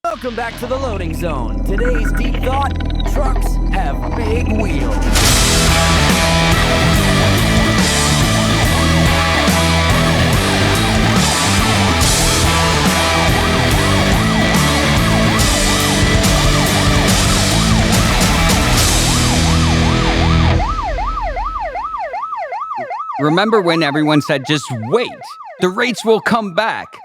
Welcome back to the loading zone. Today's deep thought: trucks have big wheels. Remember when everyone said, just wait, the rates will come back?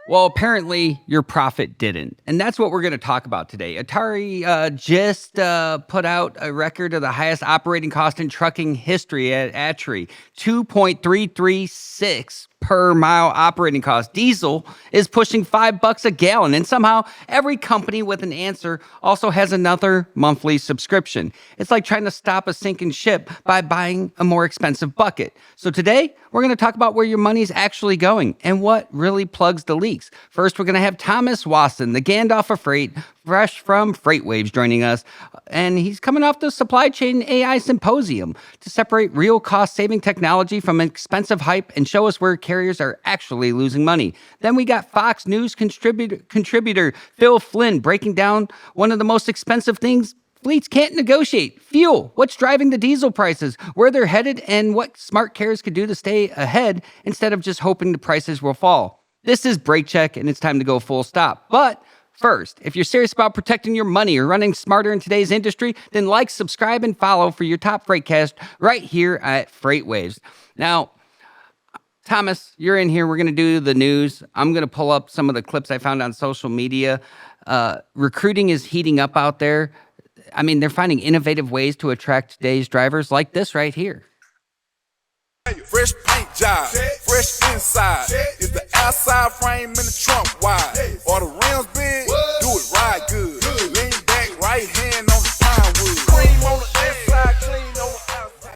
Well, apparently your profit didn't. And that's what we're going to talk about today. ATRI just put out a record of the highest operating cost in trucking history at ATRI, 2.336 per mile operating cost. Diesel is pushing $5 a gallon, and somehow every company with an answer also has another monthly subscription. It's like trying to stop a sinking ship by buying a more expensive bucket. So today, we're going to talk about where your money's actually going and what really plugs the leaks. First, we're going to have Thomas Wasson, the Gandalf of freight, fresh from FreightWaves, joining us. And he's coming off the Supply Chain AI Symposium to separate real cost-saving technology from expensive hype and show us where carriers are actually losing money. Then we got Fox News contributor Phil Flynn breaking down one of the most expensive things fleets can't negotiate: fuel. What's driving the diesel prices, where they're headed, and what smart carriers could do to stay ahead instead of just hoping the prices will fall. This is Brake Check, and it's time to go full stop. But first, if you're serious about protecting your money or running smarter in today's industry, then like, subscribe, and follow for your top Freightcast right here at FreightWaves. Now, Thomas, you're in here. We're going to do the news. I'm going to pull up some of the clips I found on social media. Recruiting is heating up out there. I mean, they're finding innovative ways to attract today's drivers, like this right here. Fresh paint job, fresh inside. Is the outside frame in the trunk wide? Or the rims big? Do it right good. Lean back, right hand on the pine wood. Cream on the inside, clean on the outside.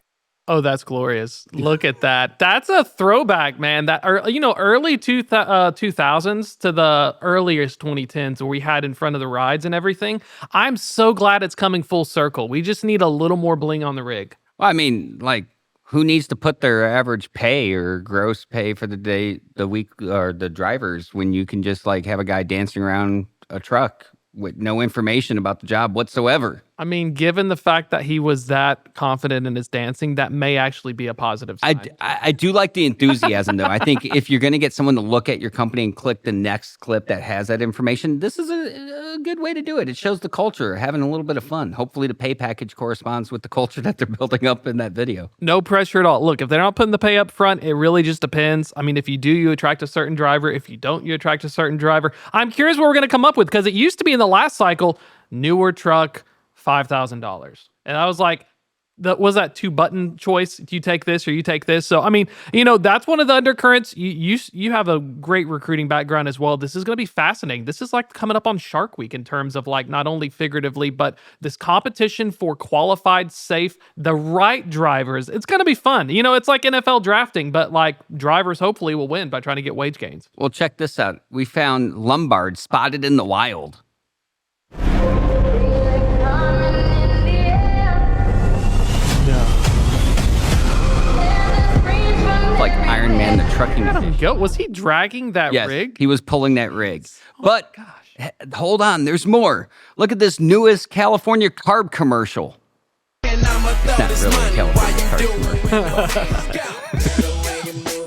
Oh, that's glorious. Look at that. That's a throwback, man. That, early 2000s to the earliest 2010s where we had in front of the rides and everything. I'm so glad it's coming full circle. We just need a little more bling on the rig. Well, I mean, like, who needs to put their average pay or gross pay for the day, the week, or the drivers when you can just like have a guy dancing around a truck with no information about the job whatsoever? I mean, given the fact that he was that confident in his dancing, that may actually be a positive sign. I do like the enthusiasm, though. I think if you're going to get someone to look at your company and click the next clip that has that information, this is a good way to do it. It shows the culture, having a little bit of fun. Hopefully the pay package corresponds with the culture that they're building up in that video. No pressure at all. Look, if they're not putting the pay up front, it really just depends. I mean, if you do, you attract a certain driver. If you don't, you attract a certain driver. I'm curious what we're going to come up with, because it used to be in the last cycle, newer truck, $5,000. And I was like, was that 2-button choice? Do you take this or you take this? So, I mean, that's one of the undercurrents. You have a great recruiting background as well. This is going to be fascinating. This is like coming up on Shark Week in terms of like not only figuratively, but this competition for qualified, safe, the right drivers. It's going to be fun. It's like NFL drafting, but like drivers hopefully will win by trying to get wage gains. Well, check this out. We found Lombard spotted in the wild. Like Iron Man, the trucking fish. Was he dragging that rig? He was pulling that rig. Oh, but hold on, there's more. Look at this newest California carb commercial. It's not really a California carb commercial.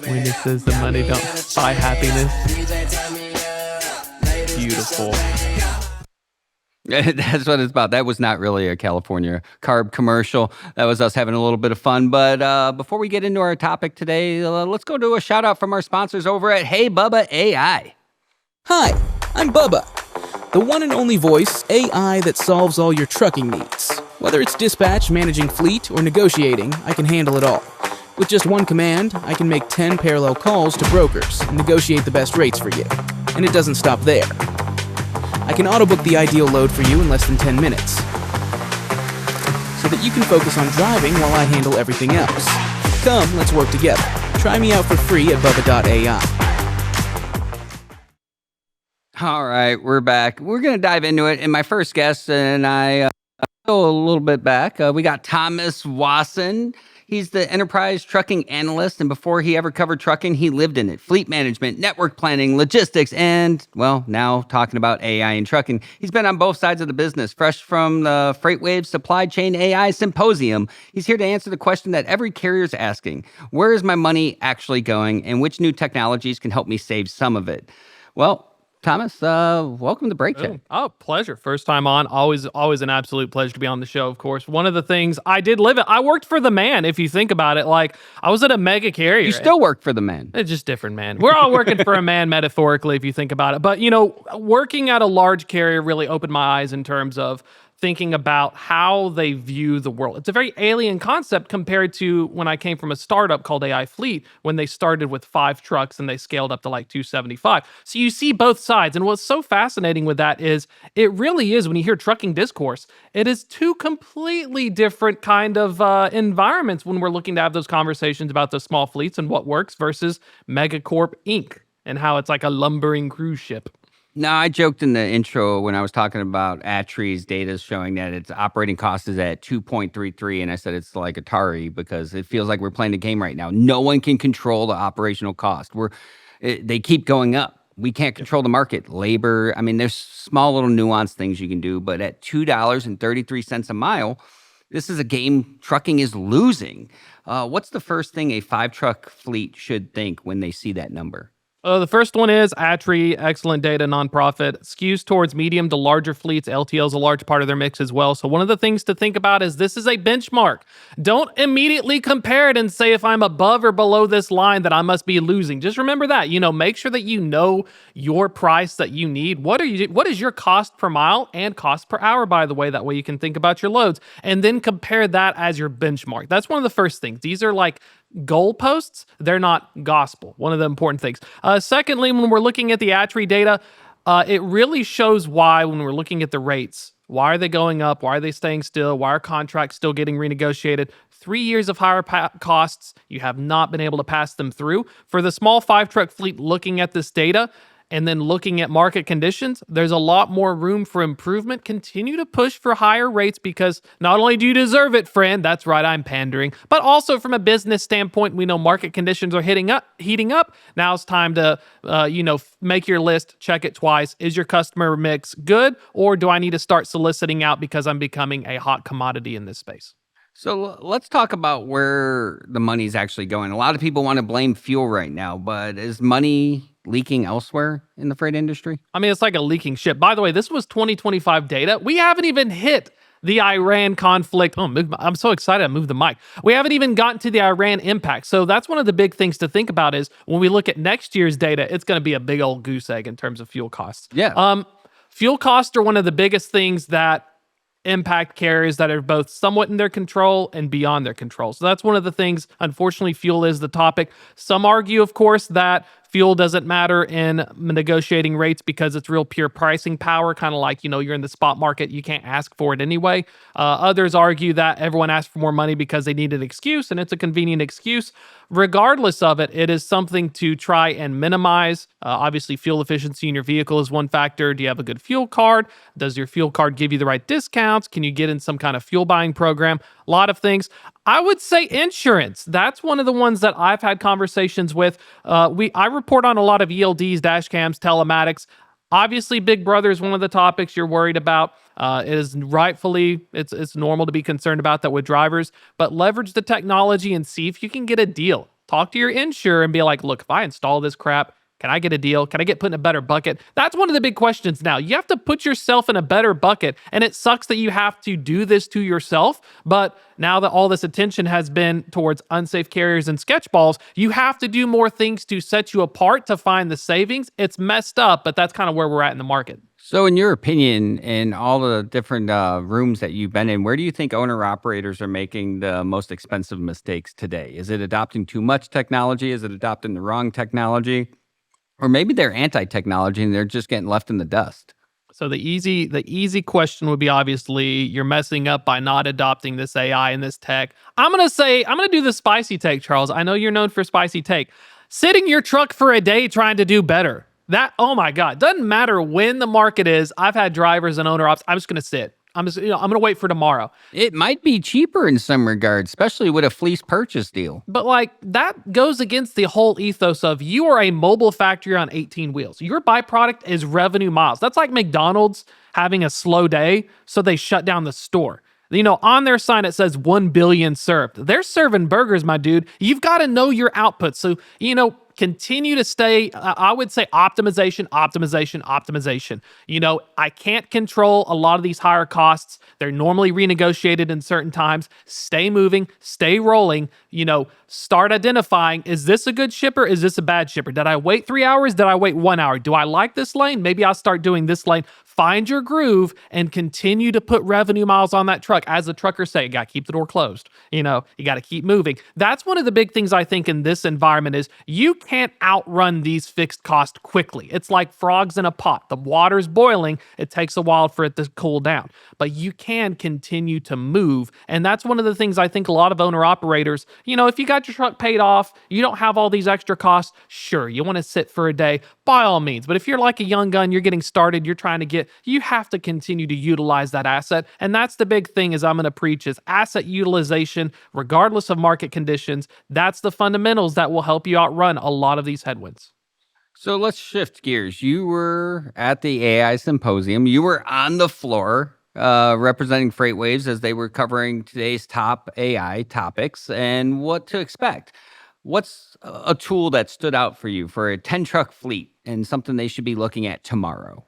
When it says the money don't buy happiness. Beautiful. That's what it's about. That was not really a California carb commercial. That was us having a little bit of fun. But before we get into our topic today, let's go to a shout out from our sponsors over at Hey Bubba AI. Hi, I'm Bubba, the one and only voice AI that solves all your trucking needs. Whether it's dispatch, managing fleet, or negotiating, I can handle it all. With just one command, I can make 10 parallel calls to brokers and negotiate the best rates for you. And it doesn't stop there. I can auto-book the ideal load for you in less than 10 minutes, so that you can focus on driving while I handle everything else. Come, let's work together. Try me out for free at bubba.ai. All right, we're back. We're going to dive into it. And my first guest and I go a little bit back. We got Thomas Wasson. He's the enterprise trucking analyst, and before he ever covered trucking, he lived in it. Fleet management, network planning, logistics, and, well, now talking about AI and trucking. He's been on both sides of the business, fresh from the FreightWaves Supply Chain AI Symposium. He's here to answer the question that every carrier is asking. Where is my money actually going, and which new technologies can help me save some of it? Well, Thomas, welcome to Break Check. Oh, pleasure. First time on. Always an absolute pleasure to be on the show, of course. One of the things I did live it, I worked for the man, if you think about it. Like, I was at a mega carrier. You still work for the man. It's just different, man. We're all working for a man metaphorically, if you think about it. But, working at a large carrier really opened my eyes in terms of thinking about how they view the world. It's a very alien concept compared to when I came from a startup called AI Fleet, when they started with 5 trucks and they scaled up to like 275. So you see both sides. And what's so fascinating with that is it really is, when you hear trucking discourse, it is 2 completely different kind of environments when we're looking to have those conversations about the small fleets and what works versus Megacorp Inc. and how it's like a lumbering cruise ship. Now, I joked in the intro when I was talking about ATRI's data showing that its operating cost is at 2.33, and I said it's like ATRI because it feels like we're playing a game right now. No one can control the operational cost. They keep going up. We can't control the market. Labor, I mean, there's small little nuanced things you can do, but at $2.33 a mile, this is a game trucking is losing. What's the first thing a 5-truck fleet should think when they see that number? The first one is ATRI, excellent data, nonprofit, skews towards medium to larger fleets. LTL is a large part of their mix as well. So one of the things to think about is this is a benchmark. Don't immediately compare it and say if I'm above or below this line that I must be losing. Just remember that. Make sure that you know your price that you need. What is your cost per mile and cost per hour, by the way? That way you can think about your loads and then compare that as your benchmark. That's one of the first things. These are like goalposts. They're not gospel. One of the important things. Secondly, when we're looking at the ATRI data, it really shows why when we're looking at the rates. Why are they going up? Why are they staying still? Why are contracts still getting renegotiated? 3 years of higher costs. You have not been able to pass them through. For the small 5-truck fleet looking at this data, and then looking at market conditions, there's a lot more room for improvement. Continue to push for higher rates because not only do you deserve it, friend, that's right, I'm pandering, but also from a business standpoint, we know market conditions are heating up. Now it's time to, make your list, check it twice. Is your customer mix good, or do I need to start soliciting out because I'm becoming a hot commodity in this space? So let's talk about where the money's actually going. A lot of people want to blame fuel right now, but is money leaking elsewhere in the freight industry? I mean, it's like a leaking ship. By the way, this was 2025 data. We haven't even hit the Iran conflict. Oh, I'm so excited I moved the mic. We haven't even gotten to the Iran impact. So that's one of the big things to think about is when we look at next year's data, it's going to be a big old goose egg in terms of fuel costs. Yeah. Fuel costs are one of the biggest things that impact carriers that are both somewhat in their control and beyond their control. So that's one of the things. Unfortunately, fuel is the topic. Some argue, of course, that fuel doesn't matter in negotiating rates because it's real pure pricing power, kind of like, you're in the spot market, you can't ask for it anyway. Others argue that everyone asks for more money because they need an excuse, and it's a convenient excuse. Regardless of it, it is something to try and minimize. Obviously, fuel efficiency in your vehicle is one factor. Do you have a good fuel card? Does your fuel card give you the right discounts? Can you get in some kind of fuel buying program? A lot of things. I would say insurance. That's one of the ones that I've had conversations with. I report on a lot of ELDs, dash cams, telematics. Obviously, Big Brother is one of the topics you're worried about. It is rightfully, it's normal to be concerned about that with drivers, but leverage the technology and see if you can get a deal. Talk to your insurer and be like, look, if I install this crap, can I get a deal? Can I get put in a better bucket? That's one of the big questions now. You have to put yourself in a better bucket, and it sucks that you have to do this to yourself, but now that all this attention has been towards unsafe carriers and sketchballs, you have to do more things to set you apart to find the savings. It's messed up, but that's kind of where we're at in the market. So in your opinion, in all the different rooms that you've been in, where do you think owner-operators are making the most expensive mistakes today? Is it adopting too much technology? Is it adopting the wrong technology? Or maybe they're anti-technology and they're just getting left in the dust. So the easy question would be, obviously, you're messing up by not adopting this AI and this tech. I'm going to do the spicy take, Charles. I know you're known for spicy take. Sit in your truck for a day trying to do better. Oh my God, doesn't matter when the market is. I've had drivers and owner ops. I'm just going to sit. I'm going to wait for tomorrow. It might be cheaper in some regards, especially with a fleece purchase deal. But like that goes against the whole ethos of you are a mobile factory on 18 wheels. Your byproduct is revenue miles. That's like McDonald's having a slow day, so they shut down the store. On their sign, it says 1 billion served. They're serving burgers, my dude. You've got to know your output. So, continue to stay, I would say optimization. I can't control a lot of these higher costs. They're normally renegotiated in certain times. Stay moving, stay rolling, start identifying, is this a good shipper? Is this a bad shipper? Did I wait 3 hours? Did I wait 1 hour? Do I like this lane? Maybe I'll start doing this lane. Find your groove and continue to put revenue miles on that truck. As the truckers say, you got to keep the door closed. You got to keep moving. That's one of the big things I think in this environment is you can't outrun these fixed costs quickly. It's like frogs in a pot. The water's boiling. It takes a while for it to cool down. But you can continue to move. And that's one of the things I think a lot of owner-operators, if you got your truck paid off, you don't have all these extra costs, sure, you want to sit for a day, by all means. But if you're like a young gun, you're getting started, you're trying to get, you have to continue to utilize that asset. And that's the big thing is I'm going to preach is asset utilization, regardless of market conditions. That's the fundamentals that will help you outrun a lot of these headwinds. So let's shift gears. You were at the AI Symposium. You were on the floor representing FreightWaves as they were covering today's top AI topics and what to expect. What's a tool that stood out for you for a 10-truck fleet and something they should be looking at tomorrow?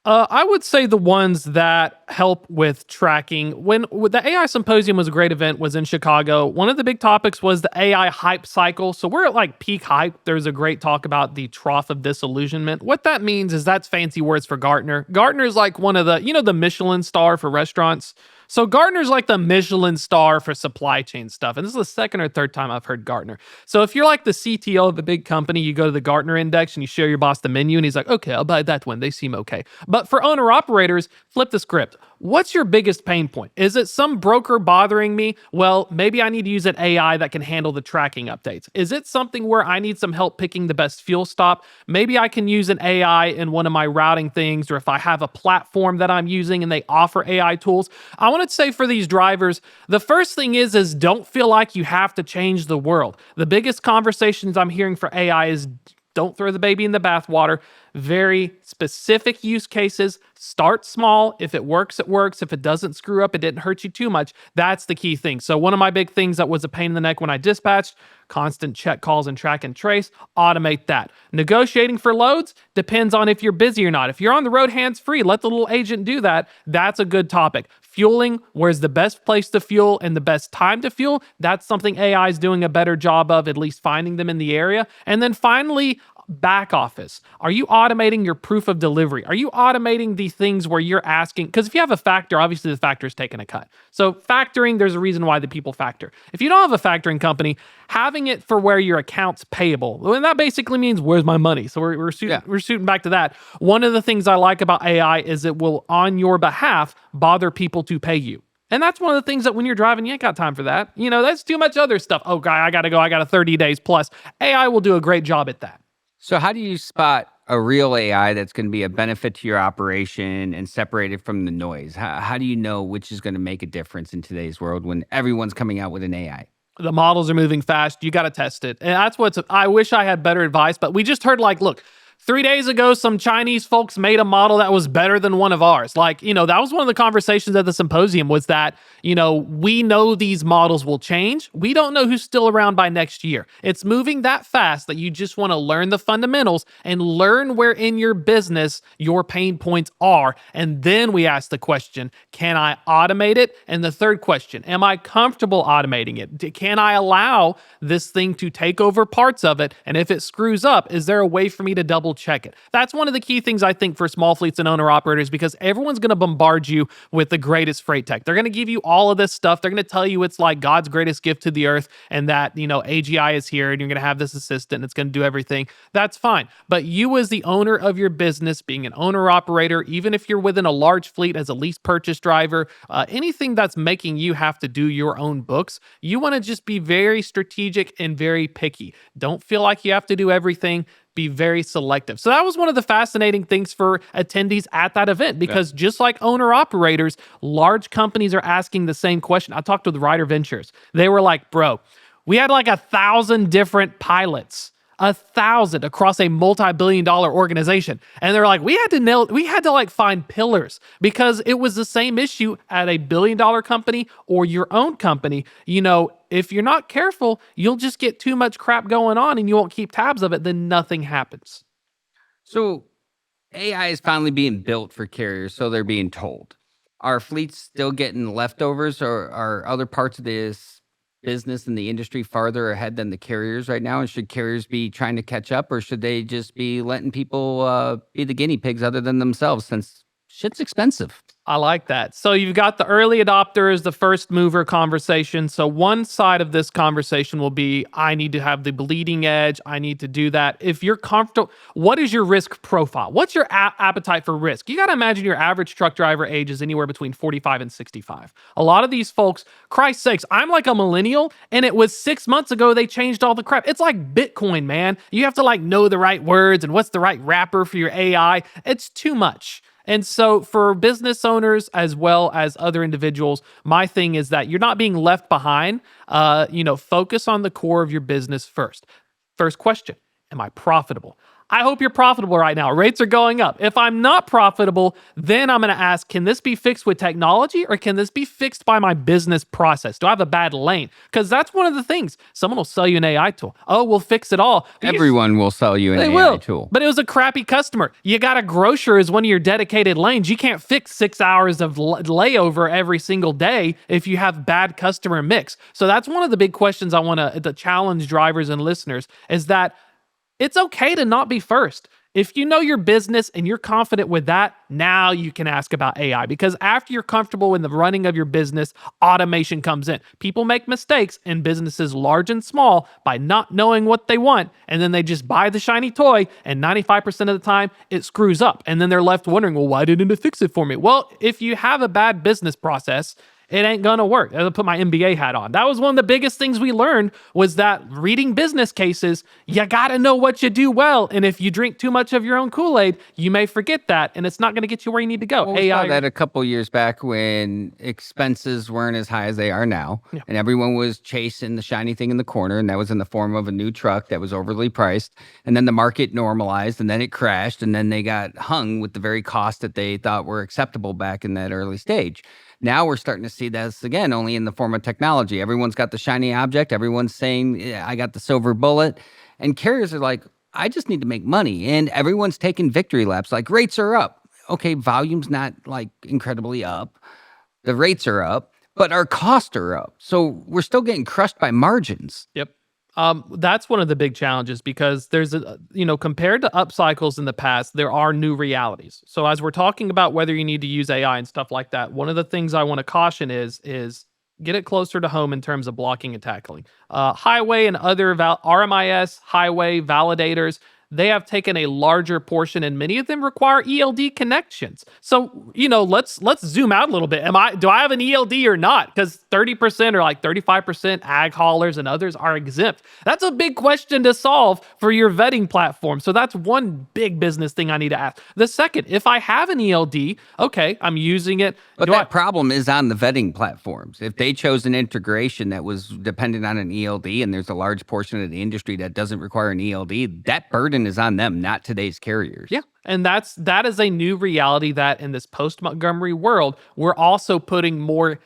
I would say the ones that help with tracking. When the AI Symposium was a great event, was in Chicago. One of the big topics was the AI hype cycle. So we're at like peak hype. There's a great talk about the trough of disillusionment. What that means is that's fancy words for Gartner. Gartner is like one of the, the Michelin star for restaurants. So Gartner's like the Michelin star for supply chain stuff. And this is the second or third time I've heard Gartner. So if you're like the CTO of a big company, you go to the Gartner index and you show your boss the menu and he's like, okay, I'll buy that one. They seem okay. But for owner operators, flip the script. What's your biggest pain point? Is it some broker bothering me? Well, maybe I need to use an AI that can handle the tracking updates. Is it something where I need some help picking the best fuel stop? Maybe I can use an AI in one of my routing things, or if I have a platform that I'm using and they offer AI tools. I want to say for these drivers, the first thing is don't feel like you have to change the world. The biggest conversations I'm hearing for AI is don't throw the baby in the bathwater. Very specific use cases. Start small. If it works, it works. If it doesn't screw up, it didn't hurt you too much. That's the key thing. So one of my big things that was a pain in the neck when I dispatched, constant check calls and track and trace, automate that. Negotiating for loads depends on if you're busy or not. If you're on the road hands-free, let the little agent do that. That's a good topic. Fueling, where's the best place to fuel and the best time to fuel? That's something AI is doing a better job of, at least finding them in the area. And then finally, back office. Are you automating your proof of delivery? Are you automating the things where you're asking? Because if you have a factor, obviously the factor is taking a cut. So factoring, there's a reason why the people factor. If you don't have a factoring company, having it for where your account's payable, and that basically means where's my money? So we're shooting back to that. One of the things I like about AI is it will, on your behalf, bother people to pay you. And that's one of the things that when you're driving, you ain't got time for that. That's too much other stuff. Oh, guy, I got to go. I got a 30 days plus. AI will do a great job at that. So how do you spot a real AI that's going to be a benefit to your operation and separate it from the noise? How do you know which is going to make a difference in today's world when everyone's coming out with an AI? The models are moving fast. You got to test it. And that's I wish I had better advice, but we just heard look, 3 days ago, some Chinese folks made a model that was better than one of ours. That was one of the conversations at the symposium was that, we know these models will change. We don't know who's still around by next year. It's moving that fast that you just want to learn the fundamentals and learn where in your business your pain points are. And then we ask the question, can I automate it? And the third question, am I comfortable automating it? Can I allow this thing to take over parts of it? And if it screws up, is there a way for me to double check it? That's one of the key things I think for small fleets and owner operators, because everyone's going to bombard you with the greatest freight tech. They're going to give you all of this stuff. They're going to tell you it's like God's greatest gift to the earth and that, AGI is here and you're going to have this assistant and it's going to do everything. That's fine. But you as the owner of your business, being an owner operator, even if you're within a large fleet as a lease purchase driver, anything that's making you have to do your own books, you want to just be very strategic and very picky. Don't feel like you have to do everything. be very selective. So that was one of the fascinating things for attendees at that event, because just like owner operators, large companies are asking the same question. I talked with Ryder Ventures. They were like, bro, we had like 1,000 different pilots, 1,000 across a multi-billion-dollar organization. And they're like, we had to like find pillars, because it was the same issue at a billion-dollar company or your own company. If you're not careful, you'll just get too much crap going on and you won't keep tabs of it. Then nothing happens. So AI is finally being built for carriers, so they're being told. Are fleets still getting leftovers, or are other parts of this business and the industry farther ahead than the carriers right now? And should carriers be trying to catch up, or should they just be letting people be the guinea pigs other than themselves, since shit's expensive? I like that. So you've got the early adopters, the first mover conversation. So one side of this conversation will be, I need to have the bleeding edge. I need to do that. If you're comfortable, what is your risk profile? What's your appetite for risk? You got to imagine your average truck driver age is anywhere between 45 and 65. A lot of these folks, Christ's sakes, I'm like a millennial, and it was 6 months ago they changed all the crap. It's like Bitcoin, man. You have to like know the right words and what's the right wrapper for your AI. It's too much. And so for business owners as well as other individuals, my thing is that you're not being left behind. Focus on the core of your business first. First question, am I profitable? I hope you're profitable right now. Rates are going up. If I'm not profitable, then I'm going to ask, can this be fixed with technology, or can this be fixed by my business process? Do I have a bad lane? Because that's one of the things. Someone will sell you an AI tool. Oh, we'll fix it all. Everyone will sell you an AI tool. But it was a crappy customer. You got a grocer as one of your dedicated lanes. You can't fix 6 hours of layover every single day if you have bad customer mix. So that's one of the big questions I want to challenge drivers and listeners, is that it's okay to not be first. If you know your business and you're confident with that, now you can ask about AI, because after you're comfortable in the running of your business, automation comes in. People make mistakes in businesses large and small by not knowing what they want, and then they just buy the shiny toy, and 95% of the time it screws up. And then they're left wondering, well, why didn't it fix it for me? Well, if you have a bad business process, it ain't gonna work. I'll put my MBA hat on. That was one of the biggest things we learned, was that reading business cases, you gotta know what you do well. And if you drink too much of your own Kool-Aid, you may forget that, and it's not gonna get you where you need to go. Well, we saw that a couple years back when expenses weren't as high as they are now, and everyone was chasing the shiny thing in the corner, and that was in the form of a new truck that was overly priced. And then the market normalized, and then it crashed, and then they got hung with the very cost that they thought were acceptable back in that early stage. Now we're starting to see this again, only in the form of technology. Everyone's got the shiny object. Everyone's saying, yeah, I got the silver bullet. And carriers are like, I just need to make money. And everyone's taking victory laps. Like, rates are up. Okay, volume's not like incredibly up. The rates are up, but our costs are up. So we're still getting crushed by margins. Yep. That's one of the big challenges, because there's compared to up cycles in the past, there are new realities. So as we're talking about whether you need to use AI and stuff like that, one of the things I want to caution is get it closer to home in terms of blocking and tackling. Highway and other RMIS, highway validators, they have taken a larger portion, and many of them require ELD connections. So, let's zoom out a little bit. Do I have an ELD or not? Because 30% or like 35% ag haulers and others are exempt. That's a big question to solve for your vetting platform. So that's one big business thing I need to ask. The second, if I have an ELD, okay, I'm using it. But that problem is on the vetting platforms. If they chose an integration that was dependent on an ELD, and there's a large portion of the industry that doesn't require an ELD, that burden is on them, not today's carriers. Yeah. And that is a new reality, that in this post-Montgomery world, we're also putting more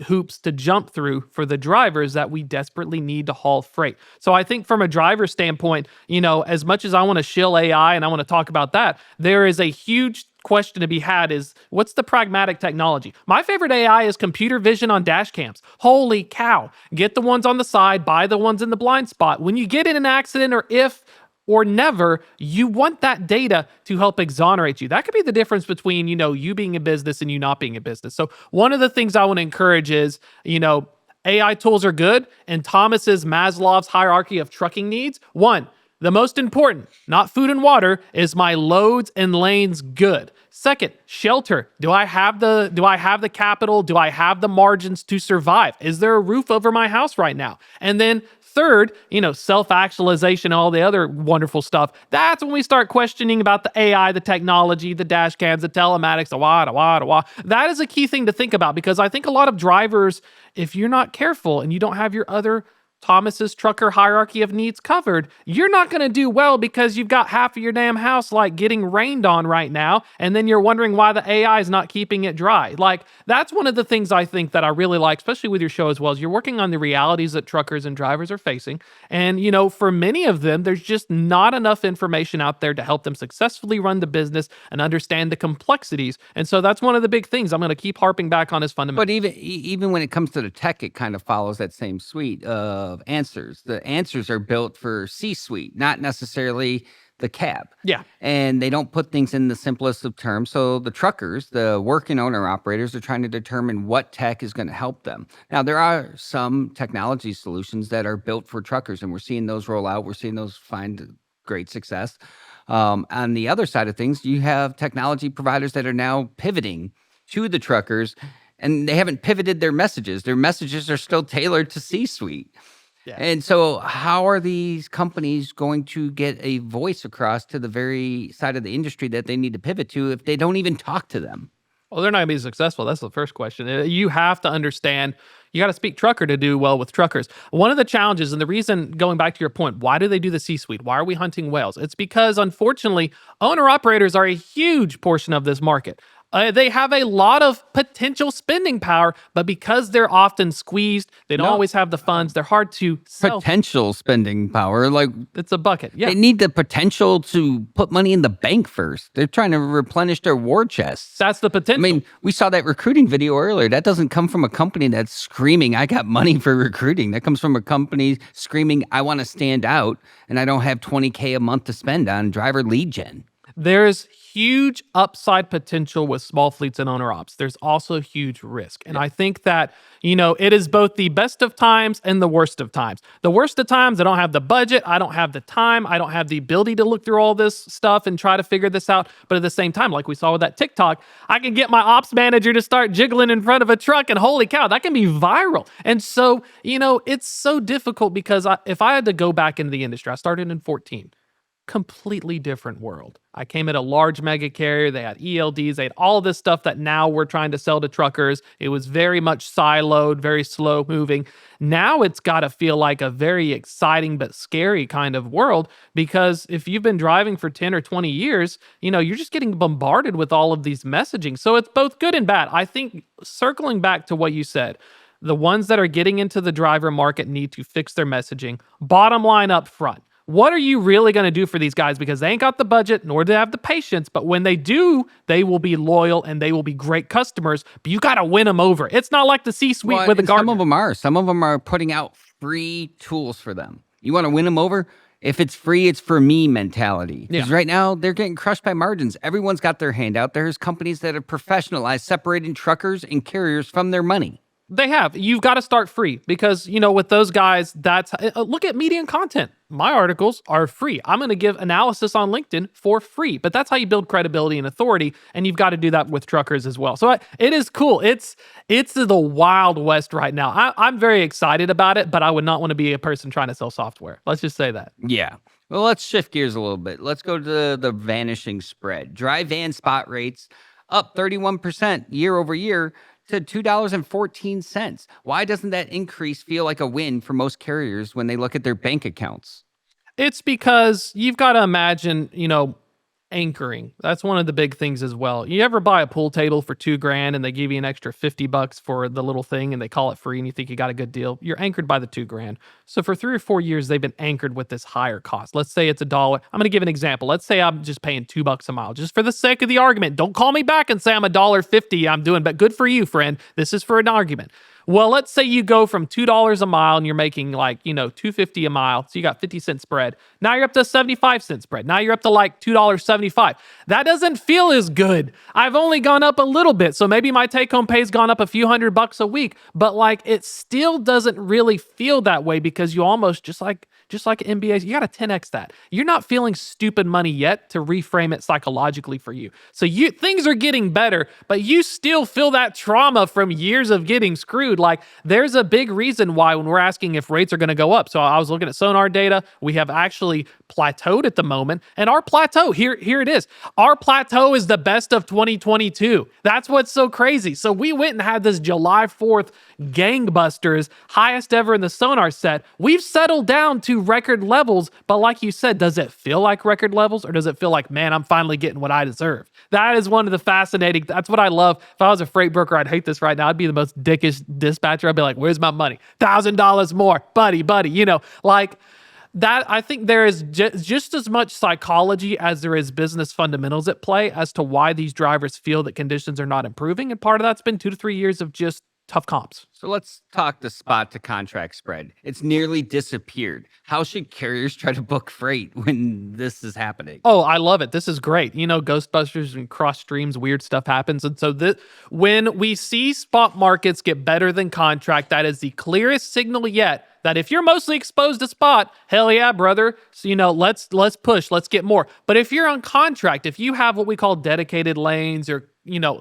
hoops to jump through for the drivers that we desperately need to haul freight. So I think from a driver standpoint, as much as I want to shill AI and I want to talk about that, there is a huge question to be had, is what's the pragmatic technology? My favorite AI is computer vision on dash cams. Holy cow. Get the ones on the side, buy the ones in the blind spot. When you get in an accident, or if or never, you want that data to help exonerate you. That could be the difference between, you being in business and you not being in business. So one of the things I want to encourage is, AI tools are good. And Thomas's Maslow's hierarchy of trucking needs, one, the most important, not food and water, is my loads and lanes good. Second, shelter. Do I have the capital? Do I have the margins to survive? Is there a roof over my house right now? And then third, self-actualization, all the other wonderful stuff, that's when we start questioning about the AI, the technology, the dash cams, the telematics, the wah. That is a key thing to think about, because I think a lot of drivers, if you're not careful and you don't have your other Thomas's trucker hierarchy of needs covered, you're not going to do well, because you've got half of your damn house like getting rained on right now, and then you're wondering why the AI is not keeping it dry. Like, that's one of the things I think that I really like, especially with your show as well, is you're working on the realities that truckers and drivers are facing. And, for many of them, there's just not enough information out there to help them successfully run the business and understand the complexities. And so that's one of the big things I'm going to keep harping back on, is fundamental. But even when it comes to the tech, it kind of follows that same suite of answers. The answers are built for C-suite, not necessarily the cab. Yeah. And they don't put things in the simplest of terms. So the truckers, the working owner operators, are trying to determine what tech is going to help them. Now, there are some technology solutions that are built for truckers, and we're seeing those roll out. We're seeing those find great success. On the other side of things, you have technology providers that are now pivoting to the truckers, and they haven't pivoted their messages. Their messages are still tailored to C-suite. Yeah. And so how are these companies going to get a voice across to the very side of the industry that they need to pivot to if they don't even talk to them? Well, they're not going to be successful. That's the first question. You have to understand, you got to speak trucker to do well with truckers. One of the challenges, and the reason, going back to your point, why do they do the C-suite? Why are we hunting whales? It's because, unfortunately, owner-operators are a huge portion of this market. They have a lot of potential spending power, but because they're often squeezed, they don't always have the funds. They're hard to sell. Potential spending power. Like, it's a bucket. Yeah. they need the potential to put money in the bank first. They're trying to replenish their war chests. That's the potential. I mean, we saw that recruiting video earlier. That doesn't come from a company that's screaming, I got money for recruiting. That comes from a company screaming, I want to stand out, and I don't have $20K a month to spend on driver lead gen. There's huge upside potential with small fleets and owner ops. There's also huge risk. And I think that, it is both the best of times and the worst of times. The worst of times, I don't have the budget. I don't have the time. I don't have the ability to look through all this stuff and try to figure this out. But at the same time, like we saw with that TikTok, I can get my ops manager to start jiggling in front of a truck, and holy cow, that can be viral. And so, it's so difficult, because if I had to go back into the industry, I started in 2014. Completely different world. I came at a large mega carrier. They had ELDs. They had all this stuff that now we're trying to sell to truckers. It was very much siloed, very slow moving. Now it's got to feel like a very exciting but scary kind of world, because if you've been driving for 10 or 20 years, you're just getting bombarded with all of these messaging. So it's both good and bad. I think, circling back to what you said, the ones that are getting into the driver market need to fix their messaging. Bottom line up front. What are you really going to do for these guys? Because they ain't got the budget, nor do they have the patience. But when they do, they will be loyal and they will be great customers. But you got to win them over. It's not like the C-suite with the Gartner. Some of them are putting out free tools for them. You want to win them over? If it's free, it's for me mentality. Because right now, they're getting crushed by margins. Everyone's got their hand out. There's companies that have professionalized separating truckers and carriers from their money. They have. You've got to start free, because, with those guys, look at media and content. My articles are free. I'm going to give analysis on LinkedIn for free, but that's how you build credibility and authority. And you've got to do that with truckers as well. So it is cool. It's the Wild West right now. I'm very excited about it, but I would not want to be a person trying to sell software. Let's just say that. Yeah. Well, let's shift gears a little bit. Let's go to the vanishing spread. Dry van spot rates up 31% year over year to $2.14. Why doesn't that increase feel like a win for most carriers when they look at their bank accounts? It's because you've got to imagine, anchoring. That's one of the big things as well. You ever buy a pool table for $2,000 and they give you an extra $50 for the little thing and they call it free and you think you got a good deal? You're anchored by the $2,000. So for 3 or 4 years, they've been anchored with this higher cost. Let's say it's $1. I'm going to give an example. Let's say I'm just paying $2 a mile, just for the sake of the argument. Don't call me back and say I'm $1.50 I'm doing, but good for you, friend. This is for an argument. Well, let's say you go from $2 a mile and you're making $2.50 a mile. So you got 50-cent spread. Now you're up to 75-cent spread. Now you're up to $2.75. That doesn't feel as good. I've only gone up a little bit. So maybe my take-home pay's gone up a few $100 a week, but it still doesn't really feel that way, because you almost just like MBAs, you got to 10x that. You're not feeling stupid money yet to reframe it psychologically for you. So things are getting better, but you still feel that trauma from years of getting screwed. screwed. Like, there's a big reason why when we're asking if rates are going to go up. So I was looking at Sonar data. We have actually plateaued at the moment. And our plateau, here it is. Our plateau is the best of 2022. That's what's so crazy. So we went and had this July 4th gangbusters, highest ever in the Sonar set. We've settled down to record levels, but like you said, does it feel like record levels, or does it feel like, man, I'm finally getting what I deserve? That is one of the fascinating, that's what I love. If I was a freight broker, I'd hate this right now. I'd be the most dickish dispatcher. I'd be like, where's my money? $1,000 more, buddy, like that. I think there is just as much psychology as there is business fundamentals at play as to why these drivers feel that conditions are not improving. And part of that's been 2 to 3 years of just tough comps. So let's talk the spot to contract spread. It's nearly disappeared. How should carriers try to book freight when this is happening? Oh, I love it. This is great. Ghostbusters and cross streams, weird stuff happens. And so when we see spot markets get better than contract, that is the clearest signal yet that if you're mostly exposed to spot, hell yeah, brother. So, let's push, let's get more. But if you're on contract, if you have what we call dedicated lanes or,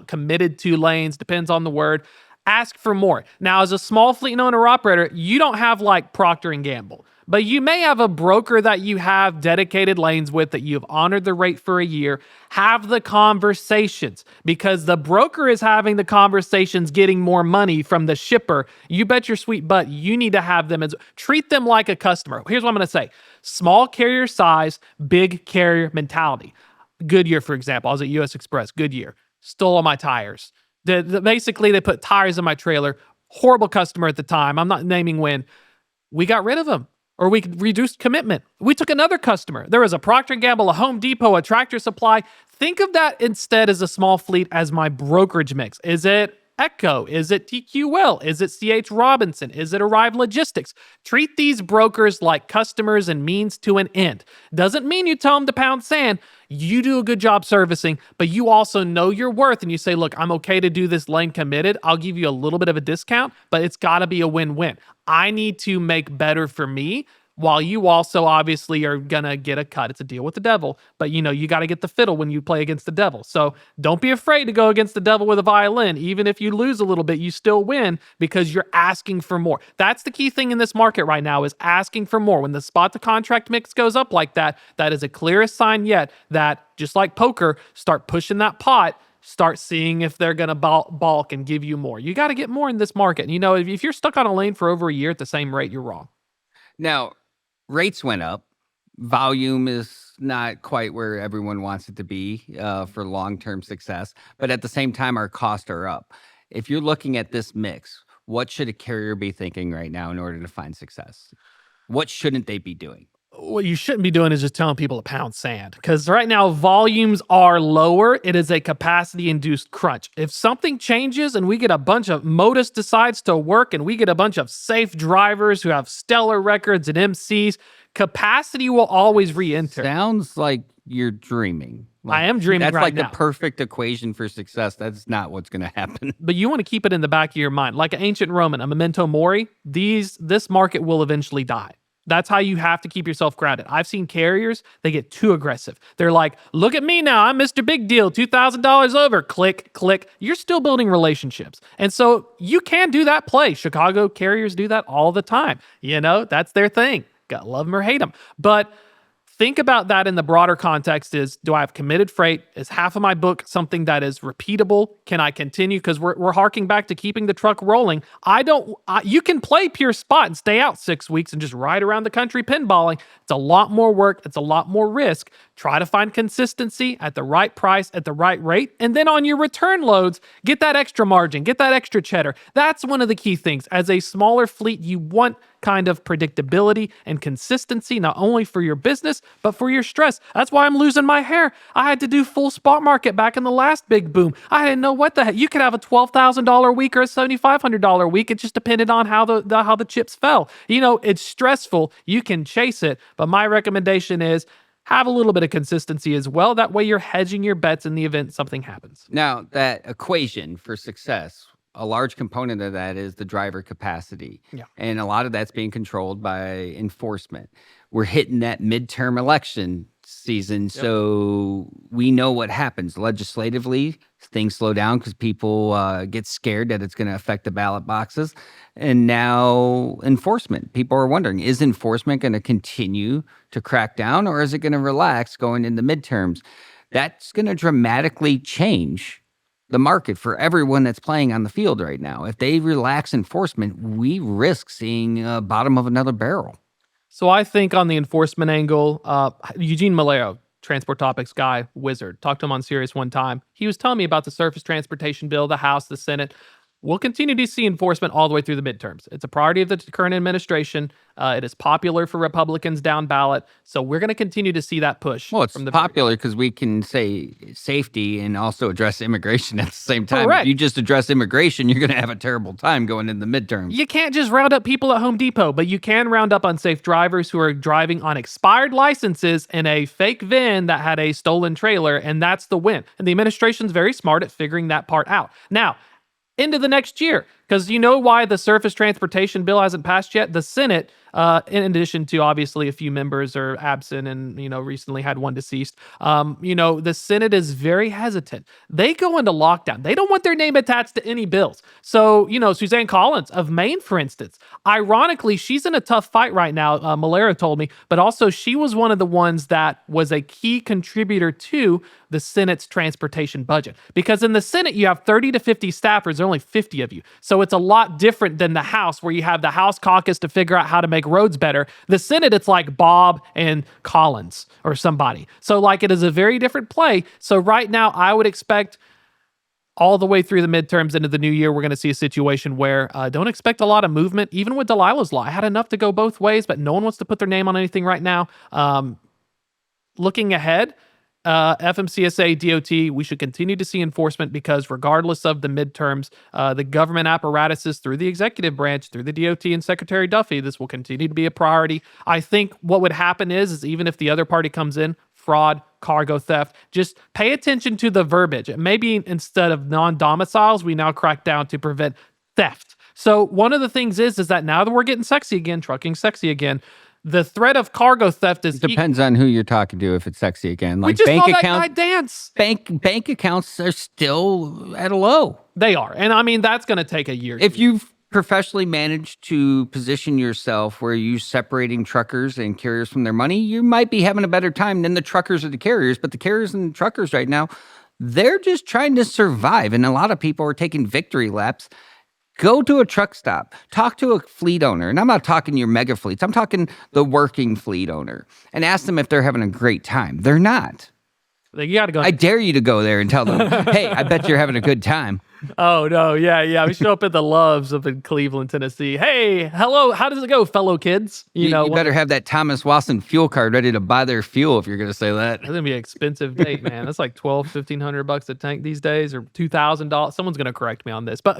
committed to lanes, depends on the word, ask for more. Now, as a small fleet owner operator, you don't have like Procter & Gamble, but you may have a broker that you have dedicated lanes with that you've honored the rate for a year. Have the conversations, because the broker is having the conversations, getting more money from the shipper. You bet your sweet butt you need to have them treat them like a customer. Here's what I'm going to say. Small carrier size, big carrier mentality. Goodyear, for example. I was at US Express. Goodyear stole all my tires. Basically, they put tires in my trailer. Horrible customer at the time. I'm not naming when. We got rid of them, or we reduced commitment. We took another customer. There was a Procter & Gamble, a Home Depot, a Tractor Supply. Think of that instead as a small fleet as my brokerage mix. Is it Echo? Is it TQL? Is it CH Robinson? Is it Arrive Logistics? Treat these brokers like customers and means to an end. Doesn't mean you tell them to pound sand. You do a good job servicing, but you also know your worth and you say, look, I'm okay to do this lane committed. I'll give you a little bit of a discount, but it's got to be a win-win. I need to make better for me, while you also obviously are going to get a cut. It's a deal with the devil, but you got to get the fiddle when you play against the devil. So don't be afraid to go against the devil with a violin. Even if you lose a little bit, you still win because you're asking for more. That's the key thing in this market right now, is asking for more. When the spot to contract mix goes up like that, that is a clearest sign yet that, just like poker, start pushing that pot. Start seeing if they're going to balk and give you more. You got to get more in this market. And if you're stuck on a lane for over a year at the same rate, you're wrong. Now, rates went up. Volume is not quite where everyone wants it to be for long-term success. But at the same time, our costs are up. If you're looking at this mix, what should a carrier be thinking right now in order to find success? What shouldn't they be doing? What you shouldn't be doing is just telling people to pound sand, because right now volumes are lower. It is a capacity-induced crunch. If something changes and we get a bunch of Modus decides to work and we get a bunch of safe drivers who have stellar records and MCs, capacity will always re-enter. Sounds like you're dreaming. I am dreaming right now. That's like the perfect equation for success. That's not what's going to happen. But you want to keep it in the back of your mind. Like an ancient Roman, a memento mori, this market will eventually die. That's how you have to keep yourself grounded. I've seen carriers, they get too aggressive. They're like, look at me now, I'm Mr. Big Deal, $2,000 over, click, click. You're still building relationships. And so you can do that play. Chicago carriers do that all the time. That's their thing. Gotta love them or hate them. But think about that in the broader context is, do I have committed freight? Is half of my book something that is repeatable? Can I continue? Because we're harking back to keeping the truck rolling. You can play pure spot and stay out 6 weeks and just ride around the country pinballing. It's a lot more work. It's a lot more risk. Try to find consistency at the right price, at the right rate. And then on your return loads, get that extra margin, get that extra cheddar. That's one of the key things. As a smaller fleet, you want kind of predictability and consistency, not only for your business, but for your stress. That's why I'm losing my hair. I had to do full spot market back in the last big boom. I didn't know what the heck. You could have a $12,000 week or a $7,500 week. It just depended on how the chips fell. It's stressful. You can chase it, but my recommendation is have a little bit of consistency as well. That way you're hedging your bets in the event something happens. Now, that equation for success, a large component of that is the driver capacity. Yeah. And a lot of that's being controlled by enforcement. We're hitting that midterm election season. So we know what happens legislatively. Things slow down because people get scared that it's going to affect the ballot boxes. And now enforcement. People are wondering, is enforcement going to continue to crack down, or is it going to relax going into midterms? That's going to dramatically change the market for everyone that's playing on the field right now. If they relax enforcement, we risk seeing bottom of another barrel. So I think on the enforcement angle, Eugene Malero, Transport Topics guy, wizard, talked to him on Sirius one time. He was telling me about the surface transportation bill, the House, the Senate. We'll continue to see enforcement all the way through the midterms. It's a priority of the current administration. It is popular for Republicans down ballot. So we're going to continue to see that push. Well, it's popular because we can say safety and also address immigration at the same time. Correct. If you just address immigration, you're going to have a terrible time going in the midterms. You can't just round up people at Home Depot, but you can round up unsafe drivers who are driving on expired licenses in a fake VIN that had a stolen trailer, and that's the win. And the administration's very smart at figuring that part out. Now, into the next year, because you know why the surface transportation bill hasn't passed yet? The Senate, in addition to obviously a few members are absent and, recently had one deceased, the Senate is very hesitant. They go into lockdown. They don't want their name attached to any bills. So, Suzanne Collins of Maine, for instance, ironically, she's in a tough fight right now, Malera told me, but also she was one of the ones that was a key contributor to the Senate's transportation budget. Because in the Senate, you have 30 to 50 staffers, there are only 50 of you. So it's a lot different than the House, where you have the House caucus to figure out how to make roads better. The Senate, it's like Bob and Collins or somebody. So it is a very different play. So right now, I would expect all the way through the midterms into the new year, we're going to see a situation where don't expect a lot of movement, even with Delilah's Law. I had enough to go both ways, but no one wants to put their name on anything right now. Looking ahead, FMCSA, DOT, we should continue to see enforcement because regardless of the midterms, the government apparatuses through the executive branch, through the DOT and Secretary Duffy, this will continue to be a priority. I think what would happen is even if the other party comes in, fraud, cargo theft, just pay attention to the verbiage. Maybe instead of non-domiciles, we now crack down to prevent theft. So one of the things is that now that we're getting sexy again, trucking sexy again, the threat of cargo theft is... Depends on who you're talking to if it's sexy again. We just saw that guy dance. Bank accounts are still at a low. They are. And that's going to take a year. If you've professionally managed to position yourself where you're separating truckers and carriers from their money, you might be having a better time than the truckers or the carriers. But the carriers and truckers right now, they're just trying to survive. And a lot of people are taking victory laps. Go to a truck stop, talk to a fleet owner, and I'm not talking your mega fleets, I'm talking the working fleet owner, and ask them if they're having a great time. They're not. You got to go. I dare you to go there and tell them, hey, I bet you're having a good time. Oh, no, yeah. We show up at the Loves up in Cleveland, Tennessee. Hey, hello, how does it go, fellow kids? You better have that Thomas Wasson fuel card ready to buy their fuel if you're going to say that. That's going to be an expensive date, man. That's like $1,500 a tank these days, or $2,000. Someone's going to correct me on this. But,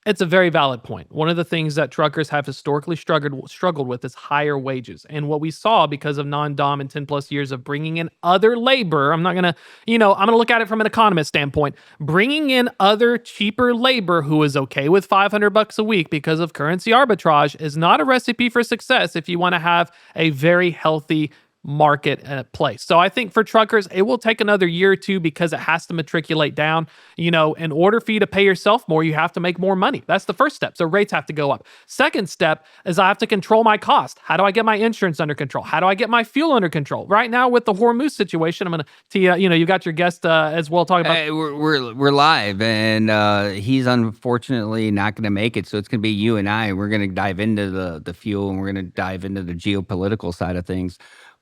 it's a very valid point. One of the things that truckers have historically struggled with is higher wages. And what we saw because of non-dom and 10 plus years of bringing in other labor, I'm going to look at it from an economist standpoint, bringing in other cheaper labor who is okay with $500 a week because of currency arbitrage is not a recipe for success if you want to have a very healthy market place. So I think for truckers, it will take another year or two because it has to matriculate down. In order for you to pay yourself more, you have to make more money. That's the first step. So rates have to go up. Second step is I have to control my cost. How do I get my insurance under control? How do I get my fuel under control? Right now with the Hormuz situation, I'm going to tee you got your guest as well talking about. Hey, we're live, and he's unfortunately not going to make it. So it's going to be you and I. We're going to dive into the fuel, and we're going to dive into the geopolitical side of things.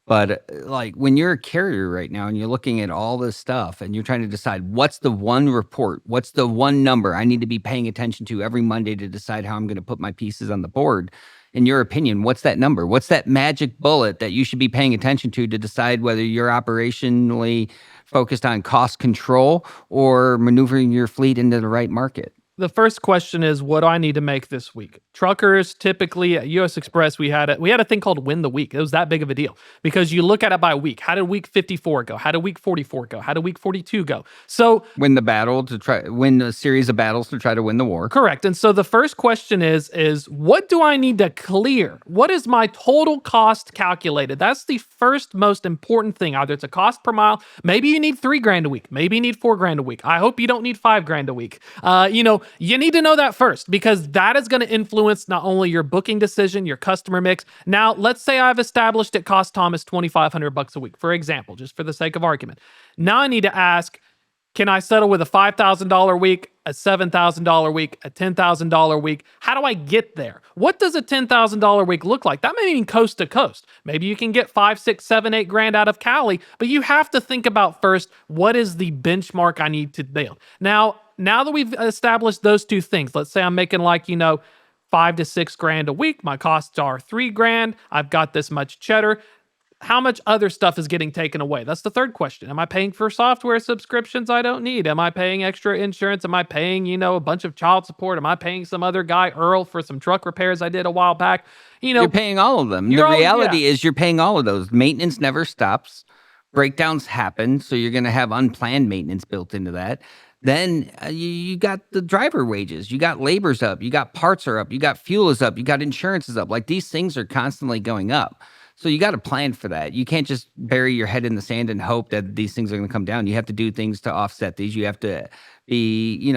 But when you're a carrier right now and you're looking at all this stuff and you're trying to decide what's the one report, what's the one number I need to be paying attention to every Monday to decide how I'm going to put my pieces on the board, in your opinion, what's that number? What's that magic bullet that you should be paying attention to decide whether you're operationally focused on cost control or maneuvering your fleet into the right market? The first question is, what do I need to make this week? Truckers typically at US Express, we had a thing called Win the Week. It was that big of a deal because you look at it by week. How did week 54 go? How did week 44 go? How did week 42 go? So Win a series of battles to try to win the war. correct. And so the first question is what do I need to clear? What is my total cost calculated? That's the first most important thing. Either it's a cost per mile. Maybe you need $3,000 a week. Maybe you need $4,000 a week. I hope you don't need $5,000 a week. You need to know that first because that is going to influence not only your booking decision, your customer mix. Now, let's say I've established it costs Thomas $2,500 a week, for example, just for the sake of argument. Now I need to ask, can I settle with a $5,000 week, a $7,000 week, a $10,000 week? How do I get there? What does a $10,000 week look like? That may mean coast to coast. Maybe you can get 5, 6, 7, 8 grand out of Cali, but you have to think about first, what is the benchmark I need to build? Now that we've established those two things, let's say I'm making 5 to 6 grand a week. My costs are 3 grand. I've got this much cheddar. How much other stuff is getting taken away? That's the third question. Am I paying for software subscriptions I don't need? Am I paying extra insurance? Am I paying, a bunch of child support? Am I paying some other guy, Earl, for some truck repairs I did a while back? You're paying all of them. The reality is you're paying all of those. Maintenance never stops. Breakdowns happen, so you're going to have unplanned maintenance built into that. Then you got the driver wages, you got labor's up, you got parts are up, you got fuel is up, you got insurance is up. These things are constantly going up. So you got to plan for that. You can't just bury your head in the sand and hope that these things are going to come down. You have to do things to offset these. You have to be,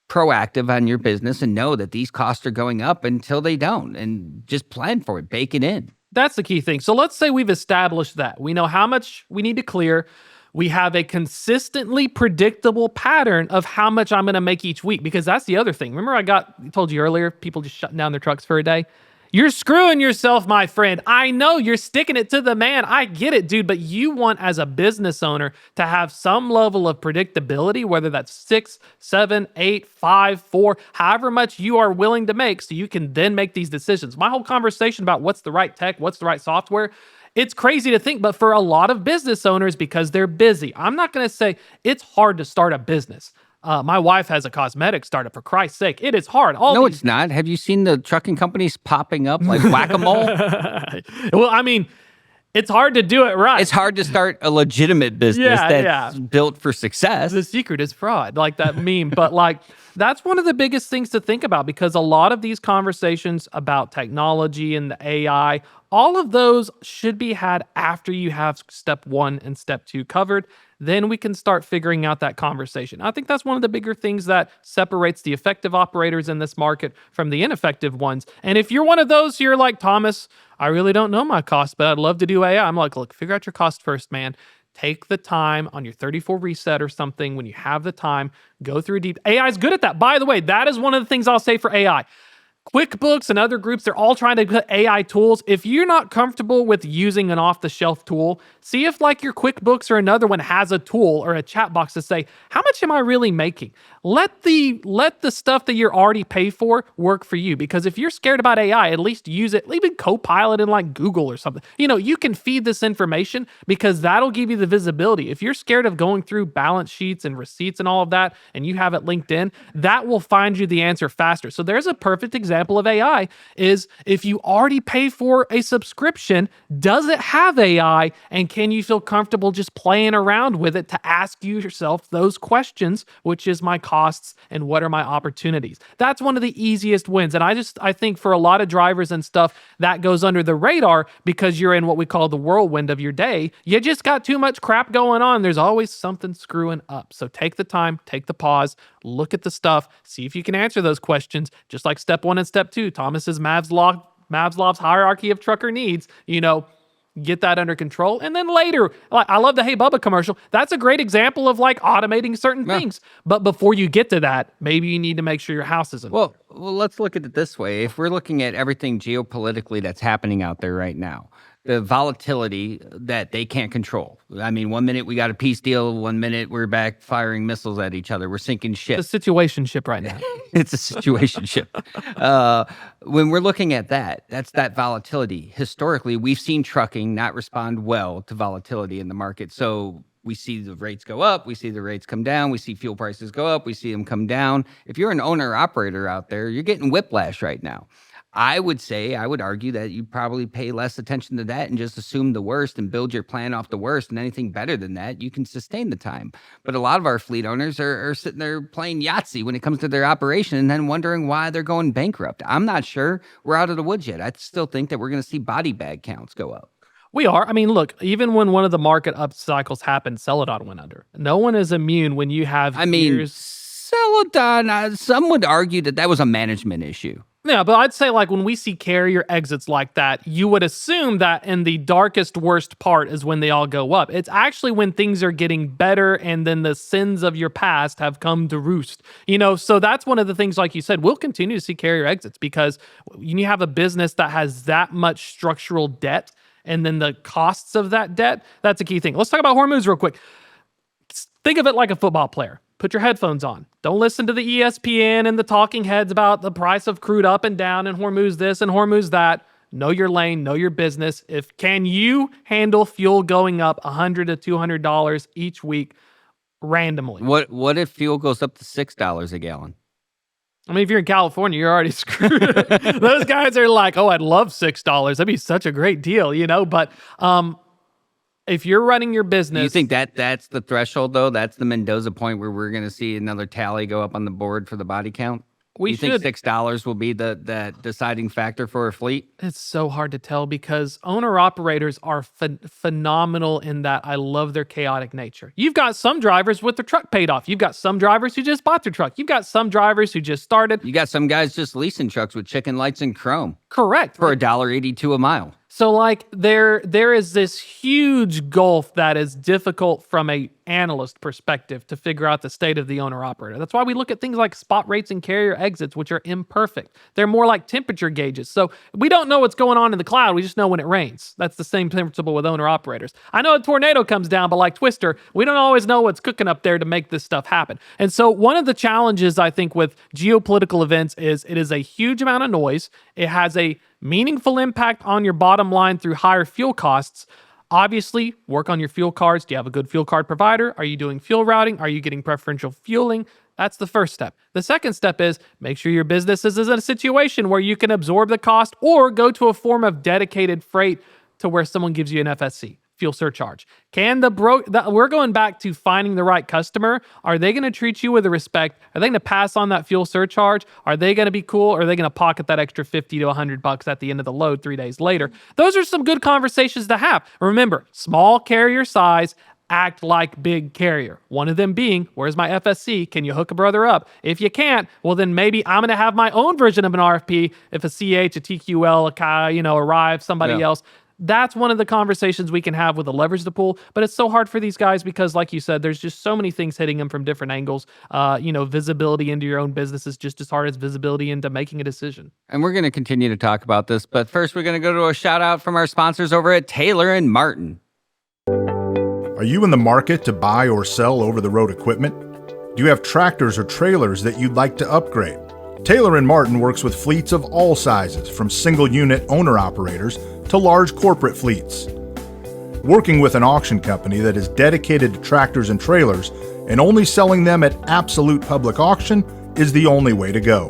proactive on your business and know that these costs are going up until they don't, and just plan for it, bake it in. That's the key thing. So let's say we've established that. We know how much we need to clear. We have a consistently predictable pattern of how much I'm going to make each week, because that's the other thing. Remember I told you earlier, people just shutting down their trucks for a day? You're screwing yourself, my friend. I know you're sticking it to the man. I get it, dude. But you want, as a business owner, to have some level of predictability, whether that's 6, 7, 8, 5, 4, however much you are willing to make, so you can then make these decisions. My whole conversation about what's the right tech, what's the right software, it's crazy to think, but for a lot of business owners, because they're busy, I'm not going to say it's hard to start a business. My wife has a cosmetic startup, for Christ's sake. It is hard. It's not. Have you seen the trucking companies popping up like whack-a-mole? Well, I mean, it's hard to do it right. It's hard to start a legitimate business that's built for success. The secret is fraud, like that meme. But that's one of the biggest things to think about, because a lot of these conversations about technology and the AI, all of those should be had after you have step 1 and step 2 covered. Then we can start figuring out that conversation. I think that's one of the bigger things that separates the effective operators in this market from the ineffective ones. And if you're one of those, you're like, Thomas, I really don't know my cost, but I'd love to do AI. I'm like, look, figure out your cost first, man. Take the time on your 34 reset or something. When you have the time, go through deep. AI is good at that. By the way, that is one of the things I'll say for AI. QuickBooks and other groups, they're all trying to put AI tools. If you're not comfortable with using an off-the-shelf tool, see if your QuickBooks or another one has a tool or a chat box to say, how much am I really making? Let the stuff that you're already paid for work for you. Because if you're scared about AI, at least use it, even Copilot in Google or something. You can feed this information, because that'll give you the visibility. If you're scared of going through balance sheets and receipts and all of that, and you have it linked in, that will find you the answer faster. So there's a perfect example of AI is, if you already pay for a subscription, does it have AI, and can you feel comfortable just playing around with it to ask yourself those questions, which is my costs and what are my opportunities? That's one of the easiest wins. And I think for a lot of drivers and stuff, that goes under the radar because you're in what we call the whirlwind of your day. You just got too much crap going on. There's always something screwing up. So take the time, take the pause, look at the stuff, see if you can answer those questions, just like step 1 and step 2, Thomas's Maslow's hierarchy of trucker needs, get that under control. And then later, I love the Hey Bubba commercial. That's a great example of automating certain things. But before you get to that, maybe you need to make sure your house isn't. Well, let's look at it this way. If we're looking at everything geopolitically that's happening out there right now, the volatility that they can't control. I mean, 1 minute we got a peace deal, 1 minute we're back firing missiles at each other. We're sinking ships. It's a situationship right now. It's a situationship. When we're looking at that's that volatility. Historically, we've seen trucking not respond well to volatility in the market. So we see the rates go up, we see the rates come down, we see fuel prices go up, we see them come down. If you're an owner operator out there, you're getting whiplash right now. I would argue that you probably pay less attention to that and just assume the worst and build your plan off the worst, and anything better than that, you can sustain the time. But a lot of our fleet owners are sitting there playing Yahtzee when it comes to their operation and then wondering why they're going bankrupt. I'm not sure we're out of the woods yet. I still think that we're going to see body bag counts go up. We are. I mean, look, even when one of the market up cycles happened, Celadon went under. No one is immune when you have Celadon, some would argue that was a management issue. Yeah, but I'd say like when we see carrier exits like that, you would assume that in the darkest, worst part is when they all go up. It's actually when things are getting better and then the sins of your past have come to roost. So that's one of the things, like you said, we'll continue to see carrier exits because when you have a business that has that much structural debt and then the costs of that debt, that's a key thing. Let's talk about Hormuz real quick. Think of it like a football player. Put your headphones on. Don't listen to the ESPN and the talking heads about the price of crude up and down and Hormuz this and Hormuz that. Know your lane, know your business. Can you handle fuel going up $100 to $200 each week randomly? What if fuel goes up to $6 a gallon? I mean, if you're in California, you're already screwed. Those guys are like, oh, I'd love $6. That'd be such a great deal, But if you're running your business... You think that's the threshold, though? That's the Mendoza point where we're going to see another tally go up on the board for the body count? You think $6 will be the deciding factor for a fleet? It's so hard to tell because owner-operators are phenomenal in that I love their chaotic nature. You've got some drivers with their truck paid off. You've got some drivers who just bought their truck. You've got some drivers who just started. You got some guys just leasing trucks with chicken lights and chrome. Correct. For $1.82 a mile. So like there is this huge gulf that is difficult from a analyst perspective to figure out the state of the owner operator. That's why we look at things like spot rates and carrier exits, which are imperfect. They're more like temperature gauges. So we don't know what's going on in the cloud. We just know when it rains. That's the same principle with owner operators. I know a tornado comes down, but like Twister, we don't always know what's cooking up there to make this stuff happen. And so one of the challenges I think with geopolitical events is it is a huge amount of noise. It has a meaningful impact on your bottom line through higher fuel costs. Obviously, work on your fuel cards. Do you have a good fuel card provider? Are you doing fuel routing? Are you getting preferential fueling? That's the first step. The second step is make sure your business is in a situation where you can absorb the cost or go to a form of dedicated freight to where someone gives you an FSC. Fuel surcharge. We're going back to finding the right customer. Are they going to treat you with respect? Are they going to pass on that fuel surcharge? Are they going to be cool? Or are they going to pocket that extra $50 to $100 at the end of the load 3 days later? Those are some good conversations to have. Remember, small carrier size, act like big carrier. One of them being, where's my FSC? Can you hook a brother up? If you can't, well then maybe I'm going to have my own version of an RFP if a CH, a TQL, a Kai, Arrive, somebody else. That's one of the conversations we can have with the leverage the pool, but it's so hard for these guys because, like you said, there's just so many things hitting them from different angles. Visibility into your own business is just as hard as visibility into making a decision. And we're going to continue to talk about this, but first we're going to go to a shout out from our sponsors over at Taylor and Martin. Are you in the market to buy or sell over-the-road equipment? Do you have tractors or trailers that you'd like to upgrade? Taylor & Martin works with fleets of all sizes, from single-unit owner-operators to large corporate fleets. Working with an auction company that is dedicated to tractors and trailers and only selling them at absolute public auction is the only way to go.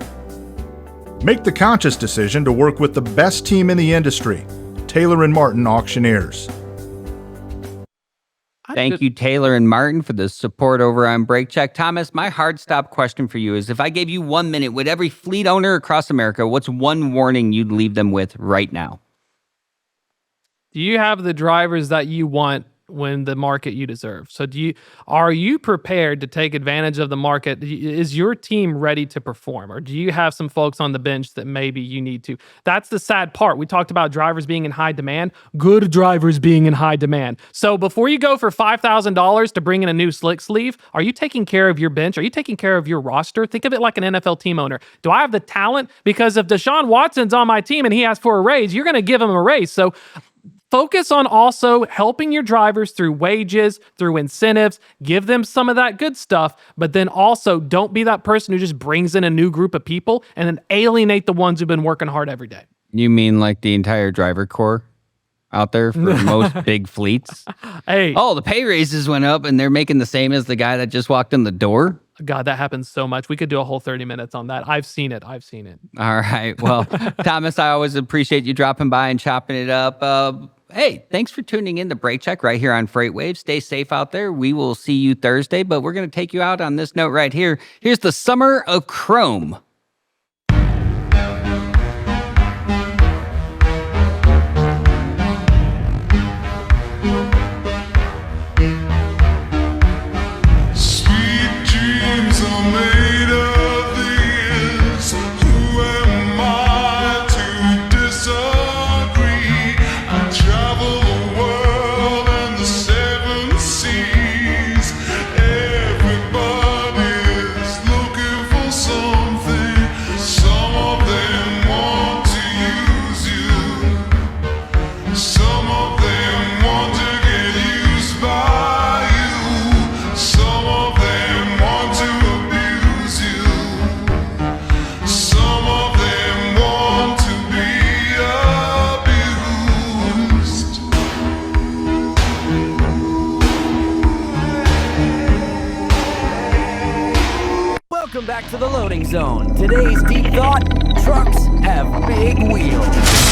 Make the conscious decision to work with the best team in the industry, Taylor & Martin Auctioneers. Thank you, Taylor and Martin, for the support over on Brake Check. Thomas, my hard stop question for you is, if I gave you 1 minute with every fleet owner across America, what's one warning you'd leave them with right now? Do you have the drivers that you want when the market you deserve? So are you prepared to take advantage of the market? Is your team ready to perform? Or do you have some folks on the bench that maybe you need to? That's the sad part. We talked about drivers being in high demand, good drivers being in high demand. So before you go for $5,000 to bring in a new slick sleeve, are you taking care of your bench? Are you taking care of your roster? Think of it like an NFL team owner. Do I have the talent? Because if Deshaun Watson's on my team and he asks for a raise, you're going to give him a raise. So focus on also helping your drivers through wages, through incentives, give them some of that good stuff, but then also don't be that person who just brings in a new group of people and then alienate the ones who've been working hard every day. You mean like the entire driver corps? out there for most big fleets. Hey, Oh, the pay raises went up and they're making the same as the guy that just walked in the door. God, that happens so much. We could do a whole 30 minutes on that. I've seen it. All right. Well, Thomas, I always appreciate you dropping by and chopping it up. Hey, thanks for tuning in to Break Check right here on FreightWaves. Stay safe out there. We will see you Thursday, but we're going to take you out on this note right here. Here's the Summer of Chrome. Sweet dreams are made of this. Who am I to disagree? I travel the world and the seven seas. Everybody's looking for something. Some of them want to use you. Some of them want to get used by you. Some of them want to abuse you. Some of them want to be abused. Welcome back to the loading zone. Today's deep thought: trucks have big wheels.